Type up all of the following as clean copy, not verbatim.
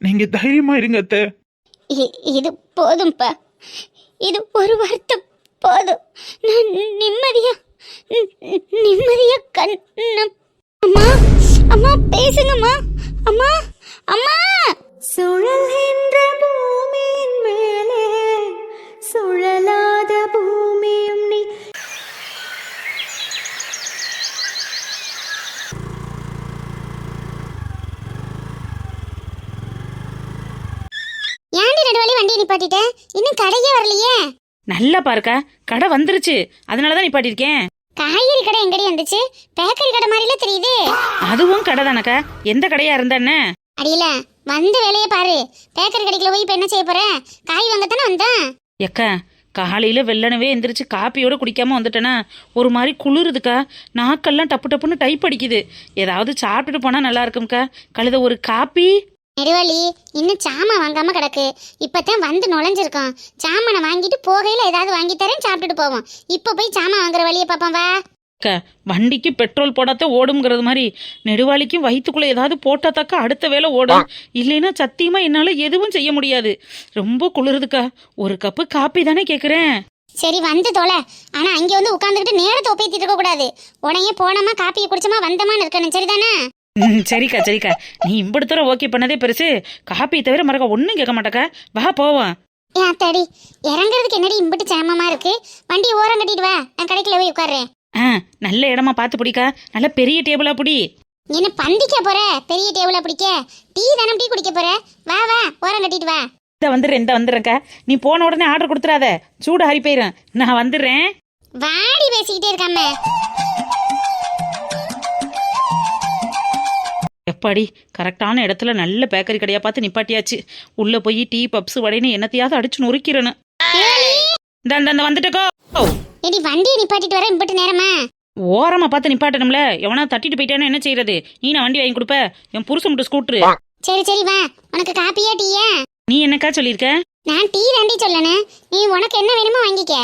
நீங்க தைரியமா இருங்க அத்தை. இது போதும்ப்பா, இது ஒரு வார்த்தை போதும். நான் நிம்மதியா நிம்மதியா கண்ணம். அம்மா அம்மா பேசுங்கம்மா. அம்மா அம்மா. சுழல்கின்ற பூமியின் மேலே சுழலாத பூமியும் நீ. ஏன்டி நடுவழி வண்டியை நிப்பாட்டிட்டேன்? இன்னும் கடையே வரலையே. நல்லா பாருக்கா, கடை வந்துருச்சு, அதனாலதான் நிப்பாட்டிருக்கேன். காய்கறி கடை எங்கடி வந்துச்சு? பேக்கரி கடை மாதிரில தெரியுது. அதுவும் கடை தானக்கா, எந்த கடையா இருந்தானே. அடியில வந்த வேலையை பாரு. பேக்கரி கடைக்குள்ள போய் இப்ப என்ன செய்ய போற? காய் வாங்கத்தானே வந்தேன். எக்கா, காலையில வெள்ளனவே எந்திரிச்சு காப்பியோட குடிக்காம வந்துட்டேனா ஒரு மாதிரி குளிருதுக்கா. நாக்கெல்லாம் டப்பு டப்புன்னு டைப் அடிக்குது. ஏதாவது சாப்பிட்டுட்டு போனா நல்லா இருக்கும்க்கா. கழுத ஒரு காப்பி. நெடுவழி இன்னும் சாமான் வாங்காம கிடக்கு. இப்பதான் வந்து நுழைஞ்சிருக்கோம். சாமானை வாங்கிட்டு போகையில ஏதாவது வாங்கி தரேன், சாப்பிட்டுட்டு போவோம். இப்ப போய் சாமான் வாங்குற வழியை பாப்போம் வா. வண்டிக்கு பெட்ரோல் போடாத ஓடுங்கிறது மாதிரி நெடுவாளிக்கும் வயிற்றுக்குள்ள ஏதாவது போட்டாத்தாக்கா அடுத்த வேலை ஓடும். இல்லைன்னா சத்தியமா என்னால எதுவும் செய்ய முடியாது. ரொம்ப குளிருதுக்கா. ஒரு கப்பு காப்பி தானே கேக்குறேன். சரி வந்து தொலை. ஆனா அங்க வந்து உட்காந்துக்கிட்டு நேரத்தை ஒப்பேத்திட்டு இருக்க கூடாது. உடனே போனோமா காப்பியை குடிச்சோமா வந்தமான்னு இருக்கணும். சரிதானே? சரிக்கா சரிக்கா, நீ இம்படி தூரம் ஓகே பண்ணதே பெருசு. காப்பி தவிர மறக்க ஒன்னும் கேட்க மாட்டக்கா. வா போவோம். ஏன் தடி இறங்குறதுக்கு என்னடி இம்பிட்டு சிரமமா இருக்கு? வண்டி ஓரம் கட்டிட்டு வா, நான் கடைக்குள்ள போய் உட்கார்றேன். நல்ல இடமா பார்த்து பிடிக்கா. நல்ல பெரிய டேபிளா பிடி. என்ன பந்திக்க போற? பெரிய டேபிளா பிடிக்க? டீ தானே டீ குடிக்க போற? வா வா ஓரம் கட்டிட்டு வா. இந்த வந்துடுறேன்க்கா. நீ போன உடனே ஆர்டர் கொடுத்துறாத, சூடு ஹரி போயிடும். நான் வந்துடுறேன். வாடி பேசிக்கிட்டே இருக்காம. எப்பாடி கரெக்டான இடத்துல நல்ல பேக்கரி கடையா பார்த்து நிப்பாட்டியாச்சு. உள்ள போய் டீ பப்ஸ் வடைன்னு என்னத்தையாவது அடிச்சு நொறுக்கிறேன்னு. இந்த வந்துட்டக்கோ. ஏடி வண்டியை நிப்பாட்டிட்டு வர இம்பட்டு நேரமா? ஓரமா பார்த்து நிப்பாட்டணும்ல. எவனா தட்டிட்டு போயிட்டானே என்ன செய்யறது? நீ நான் வண்டி வாங்கி கொடுப்ப, என் புருஷன் மட்டும் ஸ்கூட்டரு. சரி சரி வா. உனக்கு காப்பியா டீயா? நீ என்னக்கா சொல்லிருக்க? நான் டீ தாண்டி சொல்லனே. நீ உனக்கு என்ன வேணுமோ வாங்கிக்க.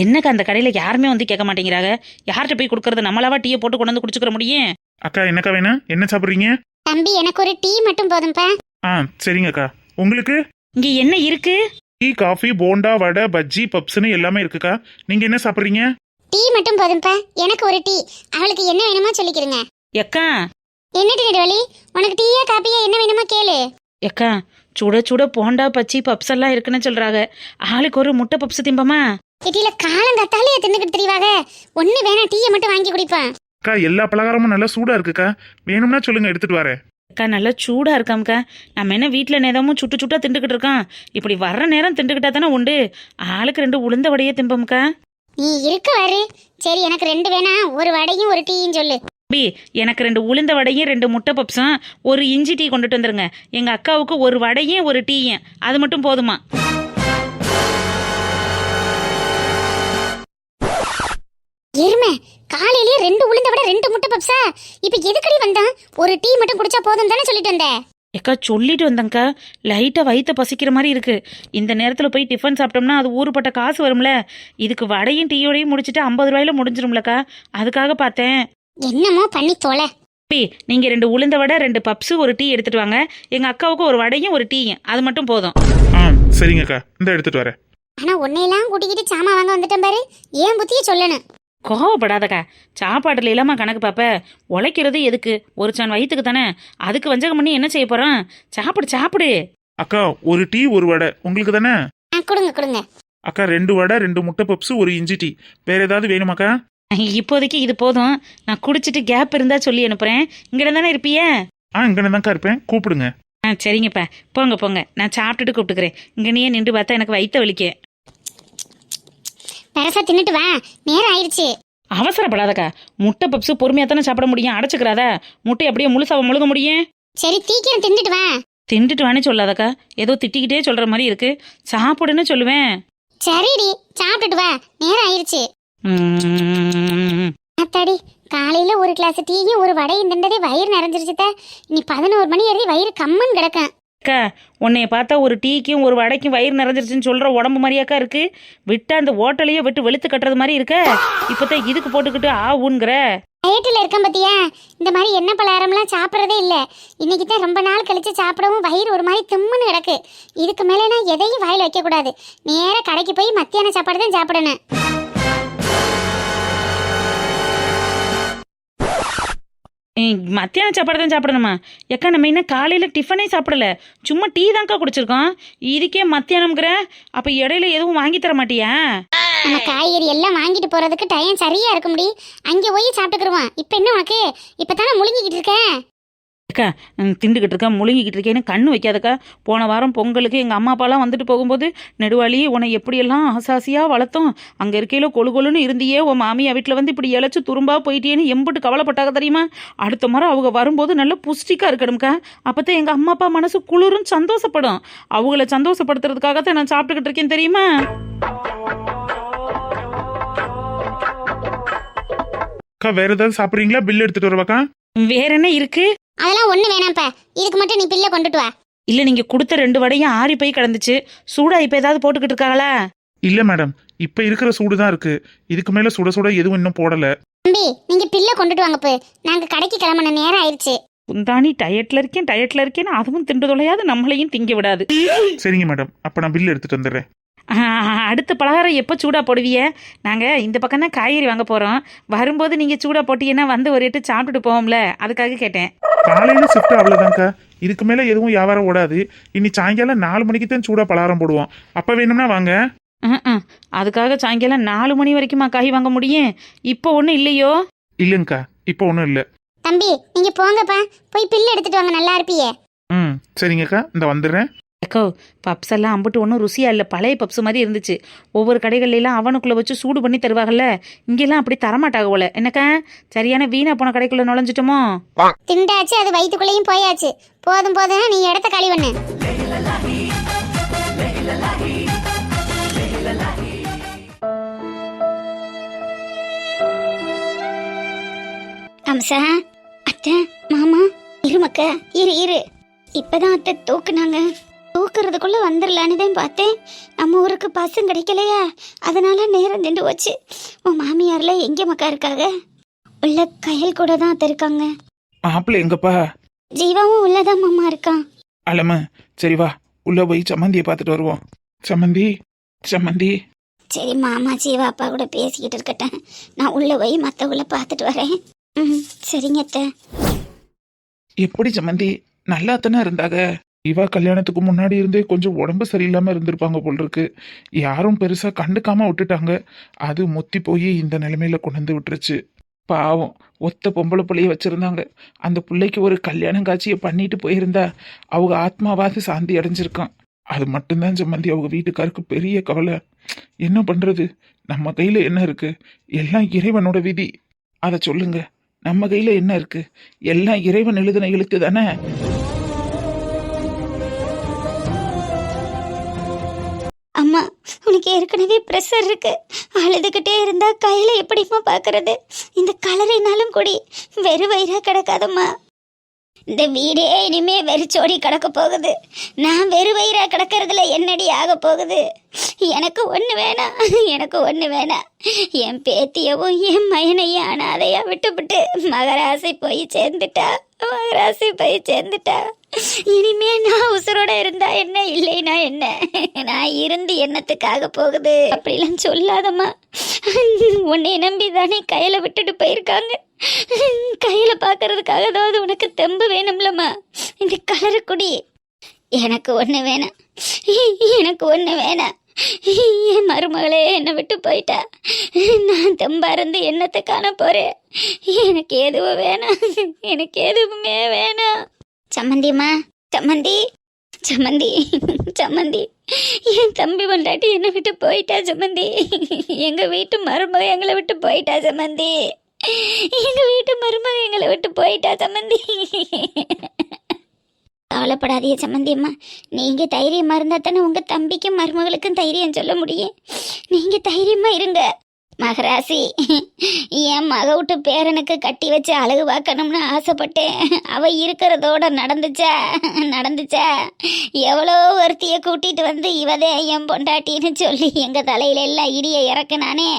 என்னக்கா அந்த கடையில யாருமே வந்து கேட்க மாட்டேங்கிறாங்க. யார்கிட்ட போய் கொடுக்கறது? நம்மளாவா டீயை போட்டு கொண்டு வந்து குடிச்சுக்கிற முடியும்? அக்கா என்னக்கா வேணும்? என்ன சாப்பிடுறீங்க? தம்பி எனக்கு ஒரு டீ மட்டும் போதும்பா. சரிங்க அக்கா. உங்களுக்கு இங்க என்ன இருக்கு? டீ, காஃபி, போண்டா, வடை, பஜ்ஜி, பப்ஸ்னு எல்லாமே இருக்குக்கா. நீங்க என்ன சாப்பிடுறீங்க? டீ மட்டும் போதும்பா. எனக்கு ஒரு டீ. அவளுக்கு என்ன வேணுமோ சொல்லிக்கிறங்க. எக்கா என்னடி நெடுவழி, உனக்கு டீயா காப்பியா என்ன வேணுமோ கேளு. எக்கா, சுட சுட போண்டா பச்சி பப்ஸ் எல்லாம் இருக்குன்னு சொல்றாங்க. ஆளுக்கு ஒரு முட்டை பப்ஸ் திம்பமா? கிட்டில காலங்கத்தாலே தின்னுக்கிட்டு தெரியவாக. ஒண்ணு வேணா டீயை மட்டும் வாங்கி குடிப்பான். அக்கா எல்லா பலகாரமும் நல்லா சூடா இருக்குக்கா. வேணும்னா சொல்லுங்க, எடுத்துட்டு வரேன். அக்கா நல்லா சூடா இருக்காம்க்கா. நம்ம என்ன வீட்டுல நேரமும் சுட்டு சுட்டா திண்டுக்கிட்டு இருக்கோம். இப்படி வர்ற நேரம் திண்டுக்கிட்டா தானே உண்டு. ஆளுக்கு 2 உளுந்த வடையே திம்பம்க்கா. நீ இருக்க வரு. சரி எனக்கு 2 வேணா, ஒரு வடையும் ஒரு டீயும் சொல்லு. பி, எனக்கு 2 உளுந்த வடையும் 2 முட்டை பப்ஸும் ஒரு இஞ்சி டீ கொண்டுட்டு வந்துருங்க. எங்க அக்காவுக்கு ஒரு வடையும் ஒரு டீயும், அது மட்டும் போதுமா? எருமை, காலையிலேயே 2 உளுந்த வடை 2 முட்டை பப்ஸா? இப்ப எதுக்கடி வந்தான்? ஒரு டீ மட்டும் குடிச்சா போதும் தானே சொல்லிட்டு வந்த? எக்கா சொல்லிட்டு வந்தேங்க்கா. லைட்டா வயிற்ற பசிக்கிற மாதிரி இருக்கு. இந்த நேரத்துல போய் டிஃபன் சாப்பிட்டோம்னா அது ஊருப்பட்ட காசு வரும்ல. இதுக்கு வடையும் டீயோடையும் முடிச்சுட்டு 50 ரூபாயில முடிஞ்சிரும்லக்கா. அதுக்காக பார்த்தேன். என்னமோ பண்ணி தொலை. நீங்க 2 உளுந்த வடை 2 பப்ஸ் ஒரு டீ எடுத்துட்டு வாங்க. எங்க அக்காவுக்கு ஒரு வடையும் ஒரு டீயும், அது மட்டும் போதும். சரிங்கக்கா, இந்த எடுத்துட்டு வரேன். ஆனா உன்னையெல்லாம் கூட்டிக்கிட்டு சாமா வாங்க வந்துட்டேன் பாரு. ஏன் புத்திய சொல்லணும். கோவப்படாதக்கா. சாப்பாட்டுல இல்லாம கணக்கு பாப்ப. உழைக்கிறது எதுக்கு? ஒரு சான் வயிற்றுக்கு தானே. அதுக்கு வஞ்சகம் பண்ணி என்ன செய்ய போறோம்? சாப்பிடு சாப்பிடு. அக்கா ஒரு டீ ஒரு வடை உங்களுக்கு தானே? கொடுங்க கொடுங்க. அக்கா 2 வடை 2 முட்டை பப்ஸ் ஒரு இஞ்சி டீ. வேற ஏதாவது வேணுமாக்கா? இப்போதைக்கு இது போதும். நான் குடிச்சிட்டு கேப் இருந்தா சொல்லி அனுப்புறேன். இங்க தானே இருப்பிய? இங்கதான்க்கா இருப்பேன், கூப்பிடுங்க. சரிங்கப்பா, போங்க போங்க. நான் சாப்பிட்டுட்டு கூப்பிட்டுக்கிறேன். இங்க நீயே நின்று பார்த்தா எனக்கு வயிற்ற வலிக்க. பெருசா தின்னுட்டு வா, நேரம் ஆயிடுச்சு. அவசரப்படாதக்கா. முட்டை பப்ஸ் பொறுமையா தானே சாப்பிட முடியும். அடைச்சுக்கிறாத. முட்டை அப்படியே முழுசாவ முழுக முடியும். சரி தீக்கிரம் தின்னுட்டு வா. தின்னுட்டு வான்னு சொல்லாதக்கா. ஏதோ திட்டிக்கிட்டே சொல்ற மாதிரி இருக்கு. சாப்பிடுன்னு சொல்லுவேன். சரிடி, சாப்பிட்டுட்டு வா, நேரம் ஆயிடுச்சு. அத்தாடி, காலையில ஒரு கிளாஸ் டீயும் ஒரு வடையும் திண்டதே வயிறு நிறைஞ்சிருச்சுத. இனி 11 மணி ஏறி வயிறு கம்மன் கிடக்கும். அக்கா, உன்னைய பார்த்தா ஒரு டீக்கும் ஒரு வடைக்கும் வயிறு நிறைஞ்சிருச்சுன்னு சொல்ற உடம்பு மாதிரியாக்கா இருக்கு. விட்டா அந்த ஓட்டலையே விட்டு வெளுத்து கட்டுறது மாதிரி இருக்க. இப்பதான் இதுக்கு போட்டுக்கிட்டு ஊன்கிற. டயட்டில் இருக்கேன் பத்தியா, இந்த மாதிரி எண்ணெய் பலகாரம்லாம் சாப்பிட்றதே இல்லை. இன்னைக்கு தான் ரொம்ப நாள் கழிச்சு சாப்பிடவும் வயிறு ஒரு மாதிரி திம்முன்னு கிடக்கு. இதுக்கு மேலே நான் எதையும் வாயில் வைக்கக்கூடாது. நேராக கடைக்கு போய் மத்தியான சாப்பாடு தான் சாப்பிடணும். மத்தியான சாப்பாடு தான் சாப்பிடணுமா? ஏக்கா நம்ம இன்னும் காலையில் டிஃபனே சாப்பிடல, சும்மா டீ தான்க்கா குடிச்சிருக்கோம். இதுக்கே மத்தியானம்ங்கிற? அப்போ இடையில எதுவும் வாங்கி தர மாட்டியா? நம்ம காய்கறி எல்லாம் வாங்கிட்டு போறதுக்கு டைம் சரியா இருக்க முடியும். அங்கே போய் சாப்பிட்டுக்கிருவான். இப்போ என்ன உனக்கு? இப்போ தானே முழுங்கிக்கிட்டு இருக்கேன். அக்கா திண்டுக்கிட்டு இருக்கேன், முழுங்கிக்கிட்டு இருக்கேன்னு கண்ணு வைக்காதக்கா. போன வாரம் பொங்கலுக்கு எங்கள் அம்மா அப்பாலாம் வந்துட்டு போகும்போது, நெடுவாளி உன்னை எப்படியெல்லாம் ஆசாசியாக வளர்த்தோம், அங்கே இருக்கையில் கொழு கொழுன்னு இருந்தியே, உன் மாமியா வீட்டில் வந்து இப்படி இழைச்சி துரும்பா போயிட்டேன்னு எம்பிட்டு கவலைப்பட்டாங்க தெரியுமா? அடுத்த முறை அவங்க வரும்போது நல்ல புஷ்டிக்காக இருக்கணும்க்கா. அப்போ தான் எங்கள் அம்மா அப்பா மனசு குளிரும் சந்தோஷப்படும். அவங்கள சந்தோஷப்படுத்துறதுக்காகத்தான் நான் சாப்பிட்டுக்கிட்டு இருக்கேன் தெரியுமா? அக்கா வேற ஏதாவது சாப்பிட்றீங்களா? பில் எடுத்துட்டு வருவாக்கா. வேற என்ன இருக்கு? அதெல்லாம் ஒண்ணு வேணாம்ப்பா. இதுக்கு மட்டும் நீ பில்லை கொண்டுட்டு வா. இல்லை, நீங்கள் கொடுத்த 2 வடையும் ஆறி போய் கிடந்துச்சு. சூடா இப்போ ஏதாவது போட்டுக்கிட்டு இருக்காங்களா? இல்ல மேடம், இப்ப இருக்கிற சூடு தான் இருக்கு. இதுக்கு மேல சுட சுட எதுவும் இன்னும் போடல. தம்பி, நீங்க பில்லை கொண்டுட்டு வாங்க. போய் நாங்க கடைக்கு கிளம்பின நேரம் ஆயிடுச்சு. குந்தாணி டயட்ல இருக்கேன்னு அதுவும் திண்டு தொலையாது, நம்மளையும் திங்க விடாது. சரிங்க மேடம், அப்ப நான் பில் எடுத்துட்டு வந்துடுறேன். அடுத்த பலகாரம் எப்போ சூடாக போடுவிய? நாங்கள் இந்த பக்கம் தான் காய்கறி வாங்க போகிறோம். வரும்போது நீங்கள் சூடாக போட்டீங்கன்னா வந்து ஒரு எட்டு சாப்பிட்டுட்டு போவோம்ல, அதுக்காக கேட்டேன். காலையில ஷிஃப்ட் அவ்வளவுதான்க்கா. இதுக்கு மேல எதுவும் வியாபாரம் ஓடாது. இனி சாயங்காலம் 4 மணிக்கு தான் சூடா பலகாரம் போடுவோம். அப்ப வேணும்னா வாங்க. அதுக்காக சாயங்காலம் 4 மணி வரைக்குமா காய் வாங்க முடியும்? இப்போ ஒன்றும் இல்லையோ? இல்லைங்கக்கா, இப்போ ஒன்றும் இல்லை. தம்பி, நீங்க போங்கப்பா. போய் பில்லு எடுத்துட்டு வாங்க, நல்லா இருப்பியே. சரிங்கக்கா, இந்த வந்துடுறேன். அக்கோ, பப்ஸ் எல்லாம் அம்பிட்டு ஒன்றும் ருசியா இல்லை, பழைய பப்ஸ் மாதிரி இருந்துச்சு. ஒவ்வொரு கடைகள்லாம் அவனுக்குள்ளே வச்சு சூடு பண்ணி தருவாங்கல்ல, இங்கெல்லாம் அப்படி தரமாட்டாக போல. என்னக்கா, சரியான வீணா போன கடைக்குள்ள நுழைஞ்சிட்டோமோ? திண்டாச்சு, அது வயிற்றுக்குள்ளேயும் போயாச்சு. போதும் போதும், நீ இடத்த காலி பண்ணு. அம்சா, அத்தை, மாமா, இருமக்க, இரு. இப்பதான் அத்தை தூக்குனாங்க. தூக்குறதுக்குள்ள வந்துடலான்னு தான் பார்த்தேன். நம்ம ஊருக்கு பஸ்ஸும் கிடைக்கலையா, அதனால நேரம் நின்று போச்சு. உன் மாமியார்ல எங்க மக்கா இருக்காங்க? உள்ள கையல் கூட தான் அத்தை இருக்காங்க. மாப்பிள்ள எங்கப்பா? ஜீவாவும் உள்ளதான் மாமா இருக்கான். அலம, சரி வா, உள்ள போய் சம்மந்தியை பார்த்துட்டு வருவோம். சம்மந்தி. சரி மாமா, ஜீவா அப்பா கூட பேசிக்கிட்டு இருக்கட்டும். நான் உள்ள போய் மற்றவங்கள பார்த்துட்டு வரேன். சரிங்க அத்தை. எப்படி சம்மந்தி? நல்லா தானே இருந்தாங்க. இவா கல்யாணத்துக்கு முன்னாடி இருந்தே கொஞ்சம் உடம்பு சரியில்லாம இருந்திருப்பாங்க போல் இருக்கு. யாரும் பெருசா கண்டுக்காம விட்டுட்டாங்க. அது முத்தி போய் இந்த நிலைமையில கொண்டு வந்து விட்டுருச்சு. பாவம், ஒத்த பொம்பளை பிள்ளைய வச்சிருந்தாங்க. அந்த பிள்ளைக்கு ஒரு கல்யாணம் காட்சியை பண்ணிட்டு போயிருந்தா அவங்க ஆத்மாவாது சாந்தி அடைஞ்சிருக்கான். அது மட்டும்தான் சம்மந்தி அவங்க வீட்டுக்காருக்கு பெரிய கவலை. என்ன பண்றது? நம்ம கையில என்ன இருக்கு? எல்லாம் இறைவனோட விதி. அதை சொல்லுங்க. நம்ம கையில என்ன இருக்கு? எல்லாம் இறைவன் எழுதின எழுத்து தானே. அம்மா, உனக்கு ஏற்கனவே ப்ரெஷர் இருக்கு. அழுதுகிட்டே இருந்தா கையில எப்படிமா பாக்குறது? இந்த கலரினாலும் கூடி வெறு வயிறா கிடக்காதம்மா. இந்த வீடே இனிமே வெறிச்சோடி கிடக்க போகுது. நான் வெறு வயிறா கிடக்கிறதுல என்னடி ஆக போகுது? எனக்கு ஒண்ணு வேணாம். என் பேத்தியவும் என் மயனையும் அனாதையா விட்டுவிட்டு மகராசி போய் சேர்ந்துட்டா. இனிமே நான் உசுரோட இருந்தா என்ன, இல்லைனா என்ன? நான் இருந்து என்னத்துக்காக போகுது? அப்படிலாம் சொல்லாதம்மா. உன்னை நம்பி தானே கையில விட்டுட்டு போயிருக்காங்க. கையில பாக்குறதுக்காக ஏதாவது உனக்கு தெம்பு வேணும்லம்மா. இந்த கலரு குடி. எனக்கு ஒண்ணு வேணாம். என் மருமகளே என்னை விட்டு போயிட்டா. நான் தெம்பா இருந்து என்னத்தை காண போறேன்? எனக்கு எதுவுமே வேணாம். சம்மந்திம்மா, சம்மந்தி, என் தம்பி பொண்டாட்டி என்னை விட்டு போயிட்டா சம்மந்தி. எங்க வீட்டு மருமக எங்களை விட்டு போயிட்டா சம்மந்தி. கவலைப்படாதீங்க சம்மந்தி அம்மா. நீங்க தைரியமா இருந்தா தானே உங்க தம்பிக்கும் மருமகளுக்கும் தைரியம் சொல்ல முடியும். நீங்க தைரியமா இருங்க. மகராசி, என் மக விட்டு பேரனுக்கு கட்டி வச்சு அழகு பார்க்கணும்னு ஆசைப்பட்டேன். அவ இருக்கிறதோட நடந்துச்சா எவ்வளோ ஒருத்திய கூட்டிட்டு வந்து இவதே என் பொண்டாட்டின்னு சொல்லி எங்க தலையில எல்லாம் இடிய இறக்குனானே.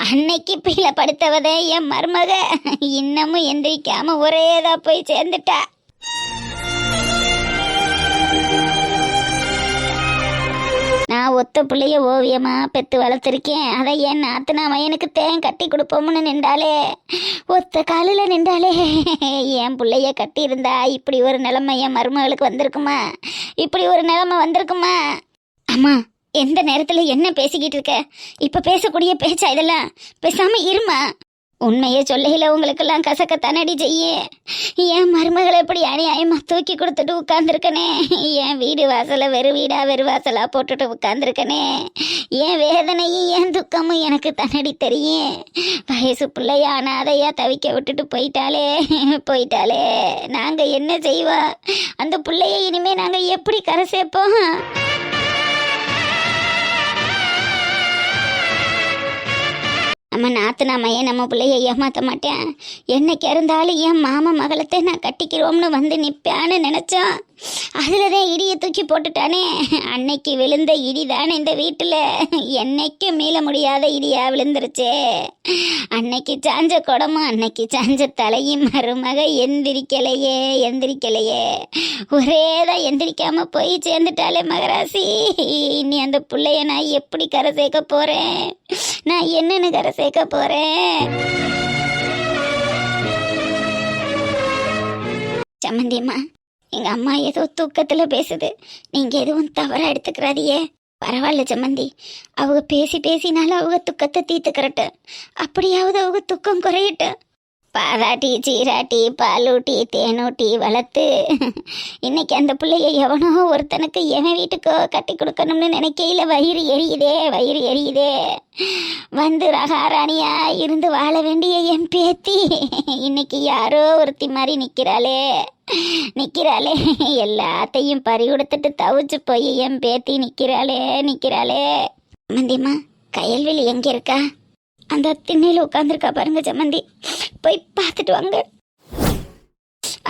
அன்னைக்கு பீல படுத்தவதே என் மருமக இன்னமும் எந்திரிக்காம ஒரேதா போய் சேர்ந்துட்டா. நான் ஒத்த பிள்ளைய ஓவியமா பெத்து வளர்த்துருக்கேன். அதை என் நாத்தனா மயனுக்கு தேன் கட்டி கொடுப்போம்னு நின்றாலே, ஒத்த காலில் நின்றாலே. என் பிள்ளைய கட்டி இருந்தா இப்படி ஒரு நிலைமை என் மருமகளுக்கு வந்திருக்குமா? இப்படி ஒரு நிலைமை வந்திருக்குமா? அம்மா, எந்த நேரத்துல என்ன பேசிக்கிட்டு இருக்க? இப்ப பேசக்கூடிய பேச்சா இதெல்லாம்? பேசாம இருமா. உண்மையை சொல்லையில உங்களுக்கெல்லாம் கசக்கத்தானடி செய்ய. என் மருமகளை எப்படி அநியாயமா தூக்கி கொடுத்துட்டு உட்கார்ந்துருக்கனே. என் வீடு வாசலை வெறு வாசலா போட்டுட்டு உட்கார்ந்துருக்கனே. என் வேதனையும் என் துக்கமும் எனக்கு தன்னடி தெரியும். வயசு பிள்ளையா அனாதையா தவிக்க விட்டுட்டு போயிட்டாலே. நாங்க என்ன செய்வோம்? அந்த பிள்ளைய இனிமே நாங்க எப்படி கரை சேர்ப்போம்? நம்ம நாத்தனா மையன் நம்ம பிள்ளைய ஏமாற்ற மாட்டேன். என்னைக்கு இருந்தாலும் என் மாமா மகளத்தை நான் கட்டிக்கிறோம்னு வந்து நிற்பான்னு நினச்சோம். அதில் தான் இடியை தூக்கி போட்டுட்டானே. அன்னைக்கு விழுந்த இடி தானே இந்த வீட்டில் என்னைக்கும் மீள முடியாத இடியா விழுந்துருச்சே. அன்னைக்கு சாஞ்ச குடமும் அன்னைக்கு சாஞ்ச தலையும் மருமக எந்திரிக்கலையே. ஒரேதான் எந்திரிக்காம போய் சேர்ந்துட்டாலே மகராசி. இனி அந்த பிள்ளைய நான் எப்படி கரை சேர்க்க போறேன்? நான் என்னன்னு கரை சேர்க்க போறேன்? சம்மந்தியம்மா, எங்க அம்மா ஏதோ தூக்கத்துல பேசுது. நீங்க எதுவும் தவறா எடுத்துக்கிறாதியே. பரவாயில்ல சம்மந்தி, அவங்க பேசினாலும் அவங்க துக்கத்தை தீர்த்துக்கிறட்டு. அப்படியாவது அவங்க துக்கம் குறையட்டும். பாராட்டி சீராட்டி பாலூட்டி தேனூட்டி வளர்த்து இன்னைக்கு அந்த பிள்ளைய எவனோ ஒருத்தனுக்கு எவன் வீட்டுக்கோ கட்டி கொடுக்கணும்னு நினைக்கையில வயிறு எரியுதே. வந்து ரகாராணியா இருந்து வாழ வேண்டிய என் பேத்தி இன்னைக்கு யாரோ ஒருத்தி மாதிரி நிக்கிறாளே. எல்லாத்தையும் பறி கொடுத்துட்டு தவிச்சு போய் என் பேத்தி நிக்கிறாளே. மந்தியம்மா, கயல்வெளி எங்க இருக்கா? அந்த திண்ணையில உட்காந்துருக்கா பாருங்க சம்மந்தி, போய் பார்த்துட்டு வாங்க.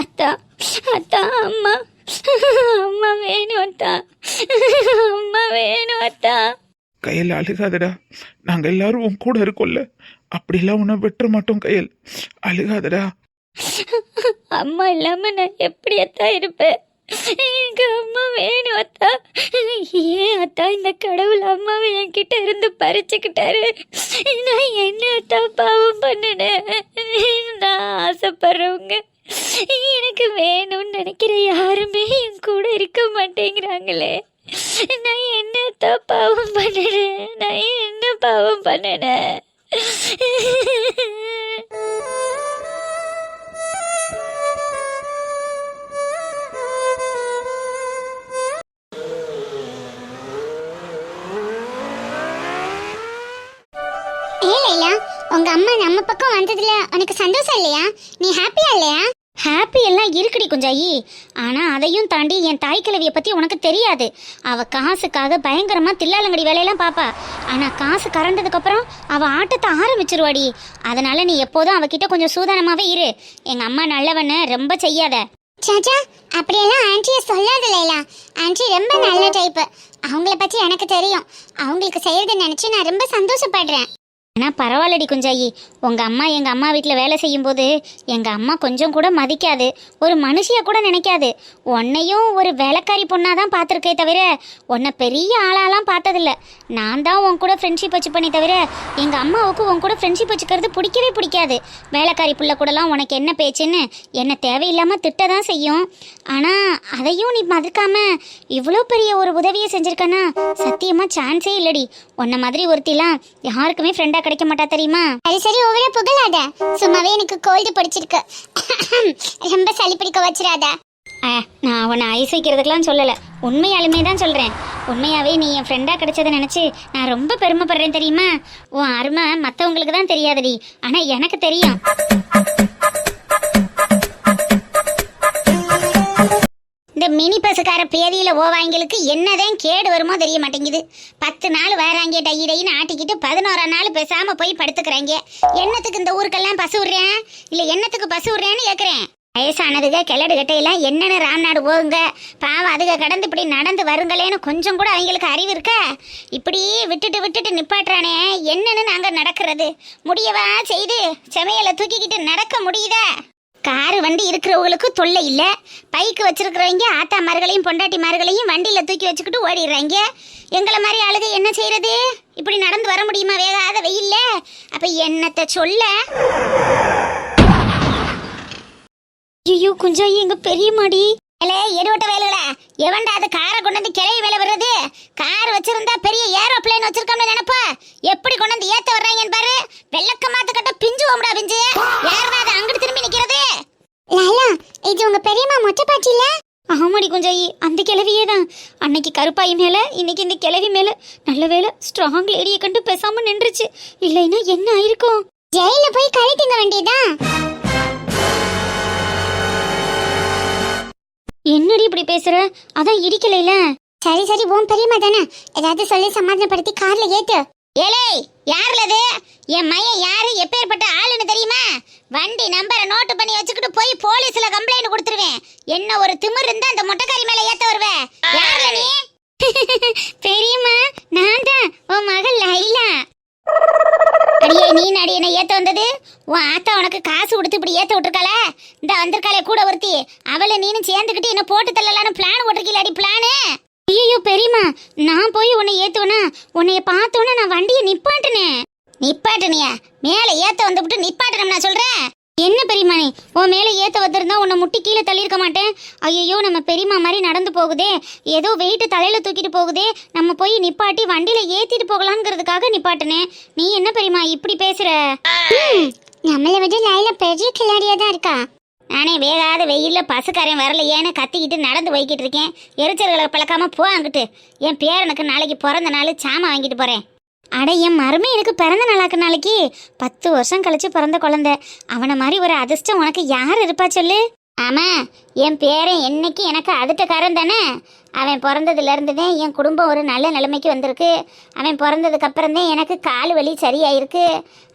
அத்தா அம்மா வேணும் அத்தா. கையில் அழுகாதடா, நாங்க எல்லாரும் உன் கூட இருக்கோம்ல. அப்படிலாம் உன்னை விட்டுற மாட்டோம் கையில். அழுகாதடா. அம்மா இல்லாம நான் எப்படி அத்தா இருப்பேன்? எங்க அம்மா வேணும் அத்தா. ஏன் அத்தா இந்த கடவுள் அம்மாவை என்கிட்ட இருந்து பறிச்சுக்கிட்டாரு? நான் என்ன அத்தா பாவம் பண்ணினேன்? நான் ஆசைப்படுறவங்க எனக்கு வேணும்னு நினைக்கிற யாருமே என் கூட இருக்க மாட்டேங்கிறாங்களே. நான் என்ன அத்தா பாவம் பண்ணினேன்? உங்க அம்மா நம்ம பக்கம் வந்ததுல உனக்கு சந்தோஷம் இல்லையா? நீ ஹாப்பியா இல்லையா? ஹாப்பி எல்லாம் இருக்குடி குஞ்சாயி. ஆனா அதையும் தாண்டி என் தாய் கிழவியை பத்தி உனக்கு தெரியாது. அவ காசுக்காக பயங்கரமா தில்லாலங்கடி வேலையெல்லாம் பாப்பா. ஆனா காசு கரண்டதுக்கு அப்புறம் அவ ஆட்டத்தை ஆரம்பிச்சிருவாடி. அதனால நீ எப்போதும் அவகிட்ட கொஞ்சம் சூதானமாவே இரு. எங்க அம்மா நல்லவன்னு ரொம்ப செய்யாத. சாச்சா, அப்படியெல்லாம் ஆன்ட்டியை சொல்லாத லைலா. ஆன்ட்டி ரொம்ப நல்ல டைப்பு. அவங்கள பத்தி எனக்கு தெரியும். அவங்களுக்கு செய்யறதை நினைச்சு நான் ரொம்ப சந்தோஷப்படுறேன். ஆனால் பரவாயில்லடி குஞ்சாயி, உங்கள் அம்மா எங்கள் அம்மா வீட்டில் வேலை செய்யும்போது எங்கள் அம்மா கொஞ்சம் கூட மதிக்காது, ஒரு மனுஷியாக கூட நினைக்காது. உன்னையும் ஒரு வேலைக்காரி பொண்ணாக தான் பார்த்துருக்கே தவிர உன்னை பெரிய ஆளாலாம் பார்த்ததில்ல. நான் தான் உன் கூட ஃப்ரெண்ட்ஷிப் வச்சு பண்ணி தவிர எங்கள் அம்மாவுக்கு உன் கூட ஃப்ரெண்ட்ஷிப் வச்சுக்கிறது பிடிக்காது. வேலைக்காரி பிள்ளை கூடலாம் உனக்கு என்ன பேச்சுன்னு என்னை தேவையில்லாமல் திட்ட தான் செய்யும். ஆனால் அதையும் நீ மதிக்காமல் இவ்வளோ பெரிய ஒரு உதவியை செஞ்சுருக்கன்னா சத்தியமாக சான்ஸே இல்லடி. உன்னை மாதிரி ஒருத்திலாம் யாருக்குமே ஃப்ரெண்டாக கிடைக்க மாட்டா தெரியுமா? அது சரி, ஒவ்வொரு புகழாத. சும்மாவே எனக்கு கோல்டு பிடிச்சிருக்கு. ரொம்ப சளி பிடிக்க வச்சிடாத. நான் உன்னை ஐஸ் வைக்கிறதுக்கெலாம் சொல்லலை, உண்மையாலுமே தான் சொல்கிறேன். உண்மையாகவே நீ என் ஃப்ரெண்டாக கிடைச்சதை நினச்சி நான் ரொம்ப பெருமைப்படுறேன் தெரியுமா? உன் அருமை மற்றவங்களுக்கு தான் தெரியாதடி, ஆனால் எனக்கு தெரியும். இந்த மினி பஸ்ஸுக்கார பேதியில ஓவாங்களுக்கு என்னதான் கேடு வருமோ தெரிய மாட்டேங்குது. 10 நாள் வராங்க டையிடைன்னு ஆட்டிக்கிட்டு 11ஆம் நாள் பேசாம போய் படுத்துக்கிறாங்க. என்னத்துக்கு இந்த ஊருக்கெல்லாம் பசு விடுறேன் இல்ல என்னத்துக்கு பசு விடுறேன்னு கேக்குறேன். வயசானதுக கிளடு கட்டையெல்லாம் என்னன்னு ராம்நாடு போகுங்க. பாவம் அதுக கடந்து இப்படி நடந்து வருங்களேன்னு கொஞ்சம் கூட அவங்களுக்கு அறிவு இருக்கா? இப்படி விட்டுட்டு நிப்பாட்டுறானே, என்னன்னு நாங்க நடக்கிறது? முடியவா செய்து செமையலை தூக்கிக்கிட்டு நடக்க முடியுதா? காரு வண்டி இருக்கிறவங்களுக்கு தொல்லை இல்லை. பைக்கு வச்சிருக்கிறவங்க ஆத்தாமார்களையும் பொண்டாட்டிமார்களையும் வண்டியில் தூக்கி வச்சுக்கிட்டு ஓடிடுறாங்க. எங்களை மாதிரி ஆளுக என்ன செய்யறது? இப்படி நடந்து வர முடியுமா வேகாத வெயில்ல? அப்ப என்னத்தை சொல்ல? ஐயோ குஞ்சாயி எங்க பெரியம்மாடி. எடுவட்ட வேலைகளா எவன்டா அது காரை கொண்டு வந்து கிளை வேலை வர்றது? கார் வச்சிருந்தா பெரிய ஏரோப்ளேன் வச்சிருக்கோம்னு நினைப்பா. எப்படி கொண்டு வந்து ஏத்த வர்றாங்கன்னு பாரு. வெள்ளக்க மாத்து கட்ட பிஞ்சு ஓம்டா பிஞ்சு. யாருடா அது அங்கிட்டு திரும்பி நிக்கிறது? லாலா, இது உங்க பெரியம்மா மொட்டை பாட்டி இல்ல? ஆமாடி குஞ்சாயி, அந்த கிழவியே தான். அன்னைக்கு கருப்பாயி மேல, இன்னைக்கு இந்த கிழவி மேல. நல்ல வேலை ஸ்ட்ராங் லேடியை கண்டு பேசாம நின்றுச்சு. இல்லைன்னா என்ன ஆயிருக்கும்? ஜெயில போய் கறி திங்க வேண்டியதான். என்னடி இப்படி பேசுற? அதான் இடிக்கலைல. சரி உன் பெரியம்மா தானே, ஏதாவது சொல்லி சமாதானப்படுத்தி கார்ல ஏத்து. ஏலே, யாருலது? என் மையன் யாரு, எப்பேற்பட்ட ஆளுன்னு தெரியுமா? வண்டி நம்பரை நோட்டு பண்ணி வச்சுக்கிட்டு போய் போலீஸ்ல கம்ப்ளைண்ட் கொடுத்துருவேன். என்ன ஒரு திமிர் இருந்தா அந்த மொட்டைக்காரி மேல ஏத்த வருவேன். யாருல நீ? பெரியம்மா, நான் தான் உன் மகள் லைலா. அடியே, நீ நடி என்ன ஏத்த வந்தது? உன் ஆத்தா உனக்கு காசு கொடுத்து இப்படி ஏத்த விட்டுருக்காள? இந்த வந்திருக்காளே கூட ஒருத்தி, அவளை நீனும் சேர்ந்துக்கிட்டு என்ன போட்டு தள்ளலான்னு பிளான் போட்டிருக்கீல? அடி பிளானு. ஐயோ பெரியம்மா, நான் போய் உன்னை ஏத்துவனா? உன்னைய பார்த்தோன்னா நான் வண்டியை நிப்பாட்டுனேன். நிப்பாட்டுனியா? மேல ஏத்த வந்துவிட்டு நிப்பாட்டணும் நான் சொல்றேன். என்ன பெரியம்மா நீ? உன் மேல ஏத்த வந்திருந்தா உன்னை முட்டி கீழே தள்ளியிருக்க மாட்டேன். ஐயோ நம்ம பெரியம்மா மாதிரி நடந்து போகுதே, ஏதோ வெயிட்டு தலையில தூக்கிட்டு போகுதே, நம்ம போய் நிப்பாட்டி வண்டியில ஏத்திட்டு போகலாங்கிறதுக்காக நிப்பாட்டினேன். நீ என்ன பெரியம்மா இப்படி பேசுற? நம்மளை விட லைலா பெரிய கிளாடியா தான் இருக்கா. நானே வேகாத வெயில்ல பசுக்காரன் வரலையேன்னு கத்திக்கிட்டு நடந்து போய்கிட்டு இருக்கேன். எரிச்சல்களை பழக்காம போ அங்கிட்டு. என் பேரனுக்கு நாளைக்கு பிறந்த நாள் சாமான் வாங்கிட்டு போறேன். அட என் மருமே எனக்கு பிறந்த நாளாக்கு நாளைக்கு 10 வருஷம் கழிச்சு பிறந்த குழந்தை. அவனை மாதிரி ஒரு அதிர்ஷ்டம் உனக்கு யார் இருப்பா சொல்லு? ஆமா, என் பேரன் என்னைக்கு எனக்கு அதிர்ஷ்டக்காரன் தானே. அவன் பிறந்ததுல இருந்துதான் என் குடும்பம் ஒரு நல்ல நிலைமைக்கு வந்திருக்கு. அவன் பிறந்ததுக்கு அப்புறம் தான் எனக்கு கால் வலி சரியாயிருக்கு.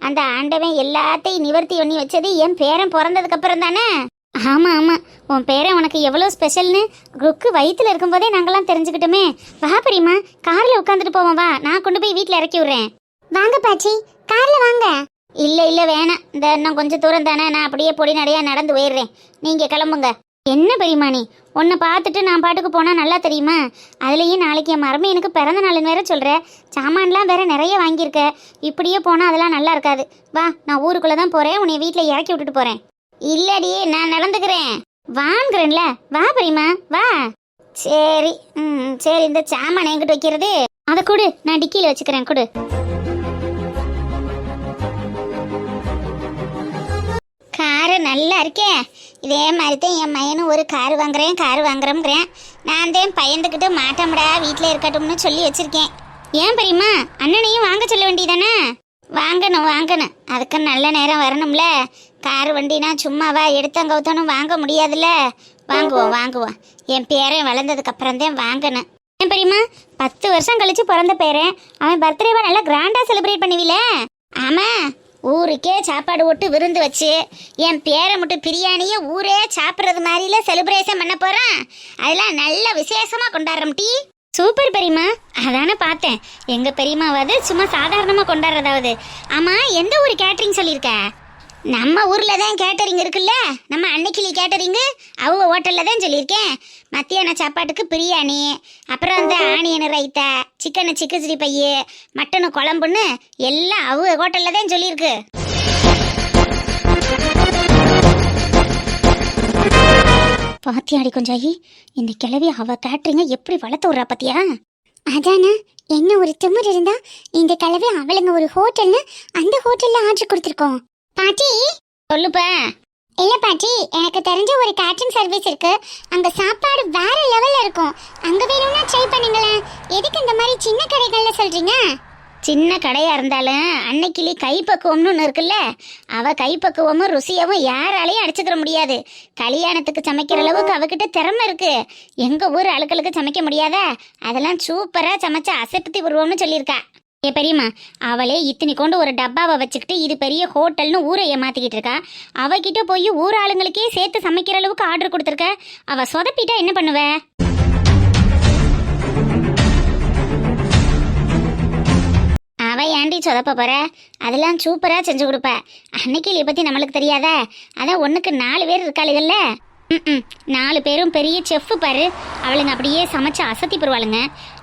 அந்த ஆண்டவன் எல்லாத்தையும் நிவர்த்தி பண்ணி வச்சது என் பேரன் பிறந்ததுக்கு அப்புறம் தானே. ஆமா ஆமா, உன் பேரன் உனக்கு எவ்வளோ ஸ்பெஷல்னு ருக்கு வயிற்றுல இருக்கும்போதே நாங்கெல்லாம் தெரிஞ்சுக்கிட்டோமே. வா பெரியம்மா, கார்ல உட்காந்துட்டு போவோம். வா, நான் கொண்டு போய் வீட்டில் இறக்கி விடுறேன். வாங்க பாச்சி, கார்ல வாங்க. இல்ல வேணாம், இந்த இன்னும் கொஞ்சம் தூரம் தானே, நான் அப்படியே பொடி நடையா நடந்து போயிடுறேன். நீங்க கிளம்புங்க. என்ன பெரியம்மா நீ? உன்னை பார்த்துட்டு நான் பாட்டுக்கு போனா நல்லா தெரியுமா? அதுலயும் நாளைக்கு என் மருமை எனக்கு பிறந்த நாளுன்னு வேற சொல்ற. சாமான்லாம் வேற நிறைய வாங்கியிருக்க. இப்படியே போனா அதெல்லாம் நல்லா இருக்காது. வா, நான் ஊருக்குள்ள தான் போறேன். உன்னை வீட்டில் இறக்கி விட்டுட்டு போறேன். இல்லடி, நான் நடந்துக்கிறேன். வாங்குறேன்ல, வா பெரியம்மா வா. சரி சரி, இந்த சாமான் எங்கிட்ட வைக்கிறது? அதை கொடு, நான் டிக்கியில வச்சுக்கிறேன். கொடு. காரு நல்லா இருக்கே. இதே மாதிரி தான் என் பையனும் ஒரு கார் வாங்குறேங்கிறேன். நான் தான் பயந்துக்கிட்டு மாட்டோம்டா, வீட்டில் இருக்கட்டும்னு சொல்லி வச்சிருக்கேன். ஏன் பெரியம்மா, அண்ணனையும் வாங்க சொல்ல வேண்டியதானே? வாங்கணும். அதுக்கு நல்ல நேரம் வரணும்ல. கார் வண்டினா சும்மாவா எடுத்தங்கவுத்தனும் வாங்க முடியாதுல்ல. வாங்குவோம். என் பேரன் வளர்ந்ததுக்கு அப்புறம் தான் வாங்கணும். ஏன் பெரியம்மா, 10 வருஷம் கழிச்சு பிறந்த பேரன், அவன் பர்த்டேவா நல்லா கிராண்டா செலிப்ரேட் பண்ணுவீல? ஆமா, ஊருக்கே சாப்பாடு போட்டு விருந்து வச்சு என் பேரை மட்டும் பிரியாணியை ஊரே சாப்பிட்றது மாதிரில செலிப்ரேஷன் பண்ண போறான். அதெல்லாம் நல்ல விசேஷமா கொண்டாடுறோம். டீ சூப்பர் பெரியம்மா. அதானே பார்த்தேன், எங்க பெரியம்மாவது சும்மா சாதாரணமா கொண்டாடுறதாவது. ஆமா, எந்த ஊர் கேட்டரிங் சொல்லியிருக்க? நம்ம ஊர்ல தான் கேட்டரிங் இருக்குல்ல, நம்ம அன்னைக்கிளி கேட்டரிங்கு, அவங்க ஹோட்டல்ல தான் சொல்லியிருக்கேன். மத்தியான சாப்பாட்டுக்கு பிரியாணி, அப்புறம் அந்த ஆனியன் ரைத்தா, சிக்கனு சிக்கச்சிடி பைய, மட்டனு குழம்புன்னு எல்லாம் அவங்க ஹோட்டல்ல தான் சொல்லியிருக்கு. பாத்தியாடி கொஞ்சாயி, இந்த கிழவி அவ கேட்டரிங்க எப்படி வளர்த்து விடுறா பாத்தியா? அதானே, என்ன ஒரு திமிர் இருந்தா இந்த கிழவி அவளுங்க ஒரு ஹோட்டல்னு அந்த ஹோட்டல்ல ஆர்டர் கொடுத்துருக்கோம். பாட்டி சொல்லுப்பா. இல்ல பாட்டி, எனக்கு தெரிஞ்ச ஒரு கேட்டரிங் சர்வீஸ் இருக்கு. அங்க சாப்பாடு வேற லெவல்ல இருக்கும். அங்க வேணும்னா ட்ரை பண்ணுங்களேன். எதுக்கு இந்த மாதிரி சின்ன கடைகள்ல சொல்றீங்க? சின்ன கடையா இருந்தாலும் அன்னைக்கிளி கைப்பக்குவம்னு ஒன்று இருக்குல்ல, அவ கைப்பக்குவமும் ருசியவும் யாராலையும் அடிச்சுக்கிற முடியாது. கல்யாணத்துக்கு சமைக்கிற அளவுக்கு அவகிட்ட திறமை இருக்கு. எங்க ஊர் ஆளுக்களுக்கு சமைக்க முடியாத, அதெல்லாம் சூப்பரா சமைச்சு அசைப்பத்தி விடுவோம்னு சொல்லியிருக்கா. ஏ பெரியம்மா, அவளே இத்தனி கொண்டு ஒரு டப்பாவை வச்சுக்கிட்டு இது பெரிய ஹோட்டல்னு ஊரை ஏமாத்திக்கிட்டு இருக்கா. அவகிட்ட போய் ஊர் ஆளுங்களுக்கே சேர்த்து சமைக்கிற அளவுக்கு ஆர்டர் கொடுத்துருக்க. அவ சொதப்பிட்டா என்ன பண்ணுவ? அவ ஏண்டி சொதப்ப போற? அதெல்லாம் சூப்பரா செஞ்சு கொடுப்ப. அன்னைக்கு இதை பத்தி நம்மளுக்கு தெரியாத? அதான் ஒண்ணுக்கு 4 பேர் இருக்காளுகள்ல. 4 பேரும் பெரிய செஃப் பாரு. அவளுங்க அப்படியே சமைச்சு அசத்தி போடுவாளுங்க.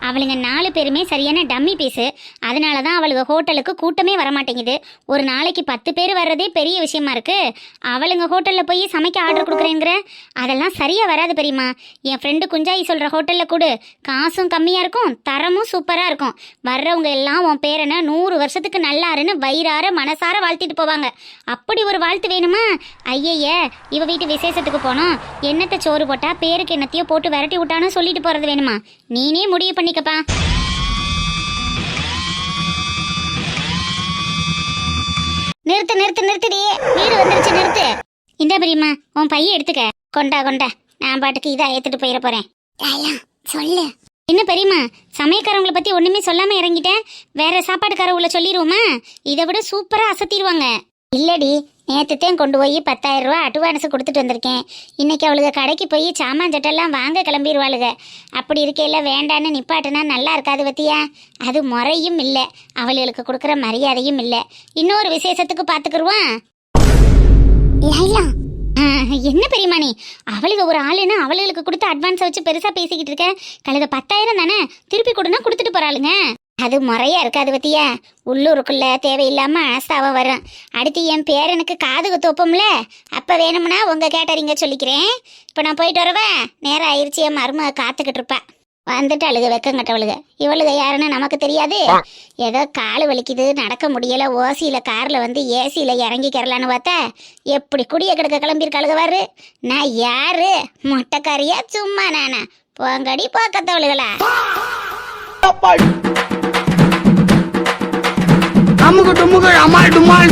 அவளுங்க 4 பேருமே சரியான டம்மி பீஸு. அதனால தான் அவளுங்க ஹோட்டலுக்கு கூட்டமே வரமாட்டேங்குது. ஒரு நாளைக்கு 10 பேர் வர்றதே பெரிய விஷயமா இருக்கு. அவளுங்க ஹோட்டலில் போய் சமைக்க ஆர்டர் கொடுக்குறேங்கிற, அதெல்லாம் சரியாக வராது பெரியம்மா. என் ஃப்ரெண்டு குஞ்சாயி சொல்கிற ஹோட்டலில் கொடு, காசும் கம்மியாக இருக்கும், தரமும் சூப்பராக இருக்கும். வர்றவங்க எல்லாம் உன் பேரனை 100 வருஷத்துக்கு நல்லாருன்னு வயிறார மனசார வாழ்த்திட்டு போவாங்க. அப்படி ஒரு வாழ்த்து வேணுமா? ஐயைய, இவ வீட்டு விசேஷத்துக்கு போனோம், என்னத்தை சோறு போட்டா பேருக்கு என்னத்தையோ போட்டு விரட்டி விட்டான்னு சொல்லிட்டு போறது வேணுமா? நீனே முடிவு பண்ணிக்கப்பா. நிறுத்து நிறுத்து நிறுத்துடி, வீடு வந்துருச்சு, நிறுத்து. இந்த பெரியம்மா, உன் பைய எடுத்துக்க. கொண்டா கொண்டா, நான் பாட்டுக்கு இதை ஏத்துட்டு போயிட போறேன். சொல்லு. என்ன பெரியம்மா, சமயக்காரவங்களை பத்தி ஒண்ணுமே சொல்லாம இறங்கிட்டேன். வேற சாப்பாடுக்காரவங்கள சொல்லிடுவோமா? இதை விட சூப்பரா அசத்திடுவாங்க. இல்லடி, நேற்றுத்தையும் கொண்டு போய் 10,000 ரூபா அட்வான்ஸ் கொடுத்துட்டு வந்திருக்கேன். இன்னைக்கு அவளுக்கு கடைக்கு போய் சாமான் சட்டெல்லாம் வாங்க கிளம்பிடுவாளுங்க. அப்படி இருக்கையில வேண்டான்னு நிப்பாட்டுனா நல்லா இருக்காது பத்தியா? அது முறையும் இல்லை, அவளுக்கு கொடுக்குற மரியாதையும் இல்லை. இன்னொரு விசேஷத்துக்கு பார்த்துக்குருவான். என்ன பெரியம்மா நீ? அவளுக்கு ஒரு ஆளுன்னு அவளுக்கு கொடுத்து அட்வான்ஸை வச்சு பெருசா பேசிக்கிட்டு இருக்க. கழுத 10,000 தானே, திருப்பி கொடுனா கொடுத்துட்டு போறாளுங்க. அது முறையா இருக்காது பத்தியா? உள்ளூருக்குள்ள தேவையில்லாம ஆஸ்தாவம் வரும். அடுத்து என் பேரனுக்கு காது குத்தோப்போம்ல, அப்ப வேணும்னா உங்க கேட்டறிங்க சொல்லிக்கிறேன். இப்ப நான் போயிட்டு வரவேன், நேரம் ஆயிடுச்சு. என் மருமக காத்துக்கிட்டு இருப்பா. வந்துட்டு அழுக வெக்கங்கட்டவளுக. இவளுக யாருன்னு நமக்கு தெரியாது. ஏதோ காலு வலிக்குது, நடக்க முடியல, ஓசியில கார்ல வந்து ஏசியில இறங்கிக்கிறலான்னு பார்த்தா எப்படி குடிய கிடக்க கிளம்பியிருக்காளுக வாரு. நான் யாரு? மொட்டைக்காரியா சும்மா நானா? போங்கடி போக்கத்தவளுகளா. அமுக டுமுக அமால் டுமால்.